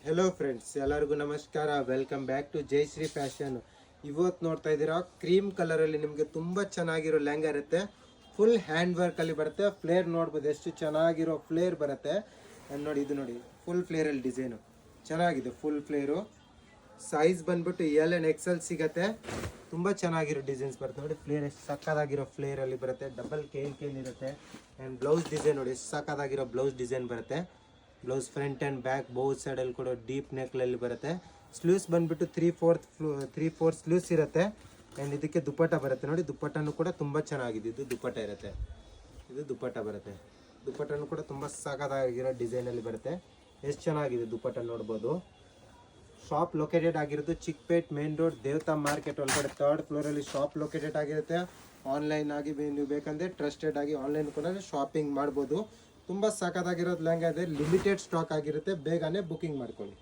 Hello friends, ಎಲ್ಲರಿಗೂ ನಮಸ್ಕಾರ. Welcome back to Jayashree Fashion. ಇವತ್ತು ನೋಡ್ತಾ ಇದ್ದೀರಾ ಕ್ರೀಮ್ ಕಲರಲ್ಲಿ ನಿಮಗೆ ತುಂಬ ಚೆನ್ನಾಗಿರೋ ಲೆಹಂಗಾ ಇರುತ್ತೆ. ಫುಲ್ ಹ್ಯಾಂಡ್ ವರ್ಕಲ್ಲಿ ಬರುತ್ತೆ. ಫ್ಲೇರ್ ನೋಡ್ಬೋದು, ಎಷ್ಟು ಚೆನ್ನಾಗಿರೋ ಫ್ಲೇರ್ ಬರುತ್ತೆ. ನೋಡಿ, ಇದು ನೋಡಿ, ಫುಲ್ ಫ್ಲೇರಲ್ಲಿ ಡಿಸೈನು ಚೆನ್ನಾಗಿದೆ. ಫುಲ್ ಫ್ಲೇರು ಸೈಜ್ ಬಂದ್ಬಿಟ್ಟು L&XL ಸಿಗುತ್ತೆ. ತುಂಬ ಚೆನ್ನಾಗಿರೋ ಡಿಸೈನ್ಸ್ ಬರುತ್ತೆ. ನೋಡಿ ಫ್ಲೇರ್ ಎಷ್ಟು ಸಕ್ಕದಾಗಿರೋ ಫ್ಲೇರಲ್ಲಿ ಬರುತ್ತೆ. ಡಬಲ್ ಕೇನ್ ಇರುತ್ತೆ. ಆ್ಯಂಡ್ ಬ್ಲೌಸ್ ಡಿಸೈನ್ ನೋಡಿ, ಎಷ್ಟು ಸಕ್ಕದಾಗಿರೋ ಬ್ಲೌಸ್ ಡಿಸೈನ್ ಬರುತ್ತೆ. Blouse front and back both ಸೈಡಲ್ಲಿ ಕೂಡ ಡೀಪ್ ನೆಕ್ಲಲ್ಲಿ ಬರುತ್ತೆ. ಸ್ಲೀವ್ಸ್ ಬಂದುಬಿಟ್ಟು ತ್ರೀ ಫೋರ್ ಸ್ಲೀವ್ಸ್ ಇರುತ್ತೆ. ಆ್ಯಂಡ್ ಇದಕ್ಕೆ ದುಪ್ಪಟ್ಟ ಬರುತ್ತೆ. ನೋಡಿ, ದುಪ್ಪಟ್ಟನೂ ಕೂಡ ತುಂಬ ಚೆನ್ನಾಗಿದೆ. ಇದು ದುಪ್ಪಟ್ಟ ಇರುತ್ತೆ. ಇದು ದುಪ್ಪಟ್ಟ ಬರುತ್ತೆ. ದುಪ್ಪಟ್ಟನೂ ಕೂಡ ತುಂಬ ಸಖತ್ತಾಗಿರೋ ಡಿಸೈನಲ್ಲಿ ಬರುತ್ತೆ. ಎಷ್ಟು ಚೆನ್ನಾಗಿದೆ ದುಪ್ಪಟ್ಟ ನೋಡ್ಬೋದು. ಶಾಪ್ ಲೊಕೇಟೆಡ್ ಆಗಿರೋದು ಚಿಕ್ಕಪೇಟ್ ಮೇನ್ ರೋಡ್, ದೇವತಾ ಮಾರ್ಕೆಟ್ ಒಳಗಡೆ 3rd ಫ್ಲೋರಲ್ಲಿ ಶಾಪ್ ಲೊಕೇಟೆಡ್ ಆಗಿರುತ್ತೆ. ಆನ್ಲೈನ್ ಆಗಿ ನೀವು ಬೇಕಂದರೆ ಟ್ರಸ್ಟೆಡ್ ಆಗಿ ಆನ್ಲೈನ್ ಕೂಡ ಶಾಪಿಂಗ್ ಮಾಡ್ಬೋದು. ತುಂಬ ಸಖತ್ತಾಗಿರೋದು ಲೆಹಂಗಾ ಇದೆ. ಲಿಮಿಟೆಡ್ ಸ್ಟಾಕ್ ಆಗಿರುತ್ತೆ. ಬೇಗನೆ ಬುಕಿಂಗ್ ಮಾಡ್ಕೊಳ್ಳಿ.